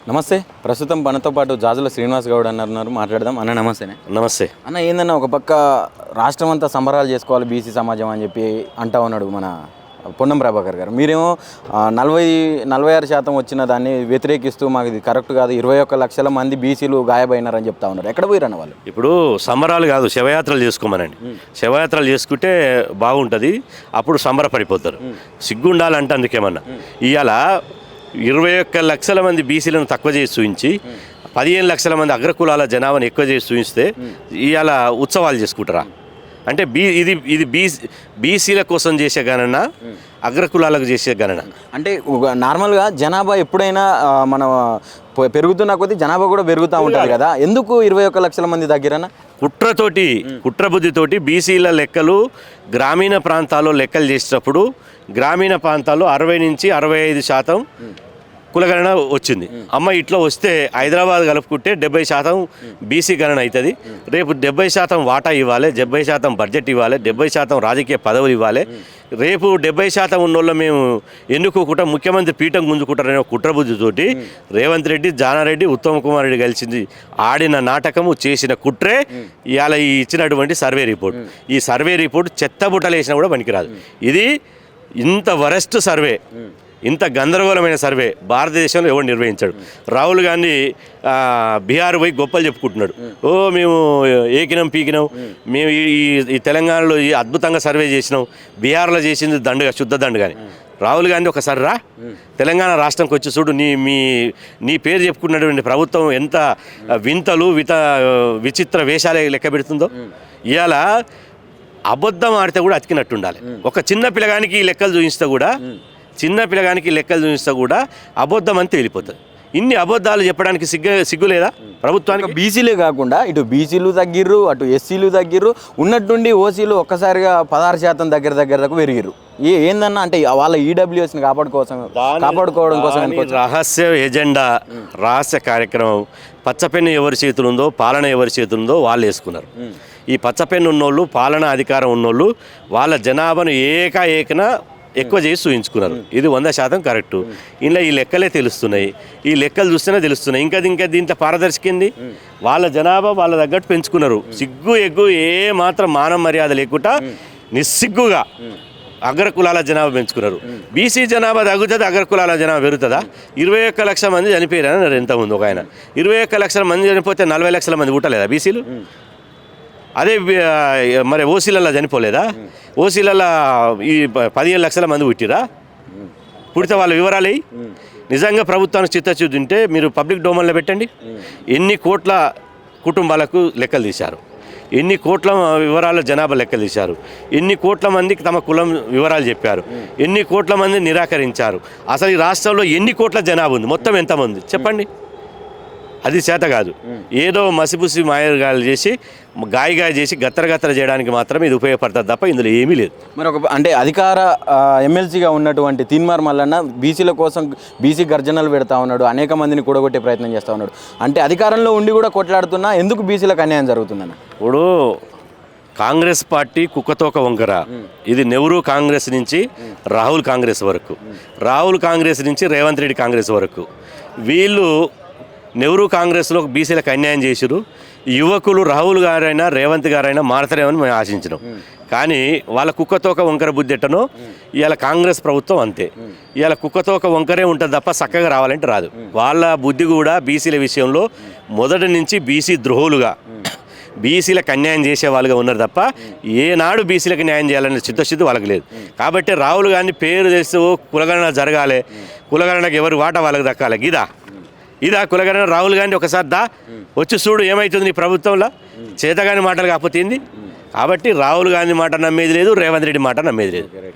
నమస్తే. ప్రస్తుతం మనతో పాటు జాజుల శ్రీనివాస్ గౌడ్ అన్నారు, మాట్లాడదాం. అన్న నమస్తేనే. నమస్తే అన్న, ఏందన్న ఒక పక్క రాష్ట్రం అంతా సంబరాలు చేసుకోవాలి బీసీ సమాజం అని చెప్పి అంటా ఉన్నాడు మన పొన్నం ప్రభాకర్ గారు. మీరేమో 46% వచ్చిన దాన్ని వ్యతిరేకిస్తూ మాకు ఇది కరెక్ట్ కాదు, 21 లక్షల మంది బీసీలు గాయబైనారని చెప్తా ఉన్నారు. ఎక్కడ పోయిరన్న వాళ్ళు? ఇప్పుడు సంబరాలు కాదు, శవయాత్రలు చేసుకోమనండి. శవయాత్రలు చేసుకుంటే బాగుంటుంది, అప్పుడు సంబరపడిపోతారు. సిగ్గుండాలంటే అందుకేమన్నా ఇవాళ 21 లక్షల మంది బీసీలను తక్కువ చేసి చూపించి 15 లక్షల మంది అగ్రకులాల జనాభాను ఎక్కువ చేసి చూపిస్తే ఇవాళ ఉత్సవాలు చేసుకుంటారా? అంటే ఇది బీసీల కోసం చేసే గణన, అగ్రకులాలకు చేసే గణన. అంటే నార్మల్గా జనాభా ఎప్పుడైనా మన పెరుగుతున్న కొద్దీ జనాభా కూడా పెరుగుతూ ఉంటుంది కదా, ఎందుకు 21 లక్షల మంది దగ్గరన? కుట్రబుద్ధితోటి బీసీల లెక్కలు గ్రామీణ ప్రాంతాల్లో లెక్కలు చేసేటప్పుడు గ్రామీణ ప్రాంతాల్లో 60 నుంచి 65% కులగణన వచ్చింది. అమ్మ ఇట్లా వస్తే హైదరాబాద్ కలుపుకుంటే 70% బీసీ గణన అవుతుంది. రేపు 70% వాటా ఇవ్వాలి, 70% బడ్జెట్ ఇవ్వాలి, 70% రాజకీయ పదవులు ఇవ్వాలి. రేపు 70% ఉన్నోళ్ళ మేము ఎన్నుకోకుండా ముఖ్యమంత్రి పీఠం గుంజుకుంటారనే కుట్రబుద్ధితోటి రేవంత్ రెడ్డి, జానారెడ్డి, ఉత్తమ్ కుమార్ రెడ్డి కలిసింది ఆడిన నాటకము, చేసిన కుట్రే ఇవాళ ఈ ఇచ్చినటువంటి సర్వే రిపోర్ట్. ఈ సర్వే రిపోర్ట్ చెత్తబుట్టలు వేసినా కూడా పనికిరాదు. ఇది ఇంత వరెస్ట్ సర్వే, ఇంత గందరగోళమైన సర్వే భారతదేశంలో ఎవరు నిర్వహించాడు. రాహుల్ గాంధీ బీహార్ పోయి గొప్పలు చెప్పుకుంటున్నాడు. మేము ఏకినాం పీకినాం, మేము ఈ తెలంగాణలో ఈ అద్భుతంగా సర్వే చేసినాం, బీహార్లో చేసింది దండుగా, శుద్ధ దండుగాని. రాహుల్ గాంధీ ఒకసారి రా తెలంగాణ రాష్ట్రంకి వచ్చి చూడు, నీ పేరు చెప్పుకున్నటువంటి ప్రభుత్వం ఎంత వింతలు విచిత్ర వేషాలే లెక్క పెడుతుందో. ఇవాళ అబద్ధం ఆడితే కూడా అతికినట్టు ఉండాలి. ఒక చిన్న పిల్లగానికి లెక్కలు చూపిస్తే కూడా అబద్ధం అని తేలిపోతుంది. ఇన్ని అబద్ధాలు చెప్పడానికి సిగ్గు లేదా ప్రభుత్వానికి? బీసీలే కాకుండా ఇటు బీసీలు తగ్గిర్రు, అటు ఎస్సీలు తగ్గిర్రు, ఉన్నట్టుండి ఓసీలు ఒక్కసారిగా 16% దగ్గరకు పెరిగిర్రు. ఏందన్నా అంటే వాళ్ళ ఈడబ్ల్యూఎస్ని కాపాడుకోవడం కోసం రహస్య ఎజెండా, రహస్య కార్యక్రమం. పచ్చపెన్ను ఎవరి చేతులు ఉందో, పాలన ఎవరి చేతులు ఉందో వాళ్ళు వేసుకున్నారు. ఈ పచ్చపెన్ను ఉన్నోళ్ళు, పాలన అధికారం ఉన్నోళ్ళు వాళ్ళ జనాభాను ఏకన ఎక్కువ చేసి చూయించుకున్నారు. ఇది 100% కరెక్టు. ఇలా ఈ లెక్కలే తెలుస్తున్నాయి, ఈ లెక్కలు చూస్తేనే తెలుస్తున్నాయి. ఇంకా దీంట్లో పారదర్శకంది, వాళ్ళ జనాభా వాళ్ళ తగ్గట్టు పెంచుకున్నారు. సిగ్గు ఎగ్గు ఏ మాత్రం మానవ మర్యాద లేకుండా నిస్సిగ్గుగా అగ్రకులాల జనాభా పెంచుకున్నారు. బీసీ జనాభా తగ్గుతుంది, అగ్రకులాల జనాభా పెరుగుతుందా? 21 లక్షల మంది చనిపోయారని ఎంతమంది ఒక ఆయన. 21 లక్షల మంది చనిపోతే 40 లక్షల మంది పుట్టలేదా బీసీలు? అదే మరి ఓసీలలో చనిపోలేదా? ఓసీలలో ఈ 15 లక్షల మంది పుట్టిరా? పుడితే వాళ్ళ వివరాలు నిజంగా ప్రభుత్వానికి చిత్తశుద్ధి ఉంటే మీరు పబ్లిక్ డొమైన్లో పెట్టండి. ఎన్ని కోట్ల కుటుంబాలకు లెక్కలు తీశారు, ఎన్ని కోట్ల వివరాల జనాభా లెక్కలు తీశారు, ఎన్ని కోట్ల మందికి తమ కులం వివరాలు చెప్పారు, ఎన్ని కోట్ల మంది నిరాకరించారు. అసలు ఈ రాష్ట్రంలో ఎన్ని కోట్ల జనాభా ఉంది, మొత్తం ఎంతమంది చెప్పండి. అది చేత కాదు. ఏదో మసిపుసి మాయగాలు చేసి గాయ చేసి గత్తర చేయడానికి మాత్రమే ఇది ఉపయోగపడుతుంది తప్ప ఇందులో ఏమీ లేదు. మరి అంటే అధికార ఎమ్మెల్సీగా ఉన్నటువంటి తీన్మార్ మల్లన్న బీసీల కోసం బీసీ గర్జనలు పెడతా ఉన్నాడు, అనేక మందిని కూడగొట్టే ప్రయత్నం చేస్తూ ఉన్నాడు. అంటే అధికారంలో ఉండి కూడా కొట్లాడుతున్నా ఎందుకు బీసీలకు అన్యాయం జరుగుతుందన్న? ఇప్పుడు కాంగ్రెస్ పార్టీ కుక్కతోక వంకర. ఇది నెహ్రూ కాంగ్రెస్ నుంచి రాహుల్ కాంగ్రెస్ వరకు, రాహుల్ కాంగ్రెస్ నుంచి రేవంత్ రెడ్డి కాంగ్రెస్ వరకు వీళ్ళు నెహ్రూ కాంగ్రెస్లో బీసీలకు అన్యాయం చేశారు. యువకులు రాహుల్ గారైనా రేవంత్ గారైనా మారతారేమని మేము ఆశించినాం. కానీ వాళ్ళ కుక్కతోక వంకర బుద్ధి ఎట్టనో ఇవాళ కాంగ్రెస్ ప్రభుత్వం అంతే. ఇవాళ కుక్కతోక వంకరే ఉంటుంది తప్ప చక్కగా రావాలంటే రాదు. వాళ్ళ బుద్ధి కూడా బీసీల విషయంలో మొదటి నుంచి బీసీ ద్రోహులుగా, బీసీలకు అన్యాయం చేసే వాళ్ళుగా ఉన్నారు తప్ప ఏనాడు బీసీలకు న్యాయం చేయాలనే చిత్తశుద్ధి వాళ్ళకి లేదు. కాబట్టి రాహుల్ గాంధీ పేరు చేస్తూ కులగణన జరగాలి, కులగణనకు ఎవరి వాటా వాళ్ళకి దక్కాలి, ఇదా కులగణన? రాహుల్ గాంధీ ఒకసారి వచ్చి చూడు ఏమవుతుంది నీ ప్రభుత్వంలో, చేతగాని మాటలు కాకపోతే ఏంది. కాబట్టి రాహుల్ గాంధీ మాట నమ్మేది లేదు, రేవంత్ రెడ్డి మాట నమ్మేది లేదు.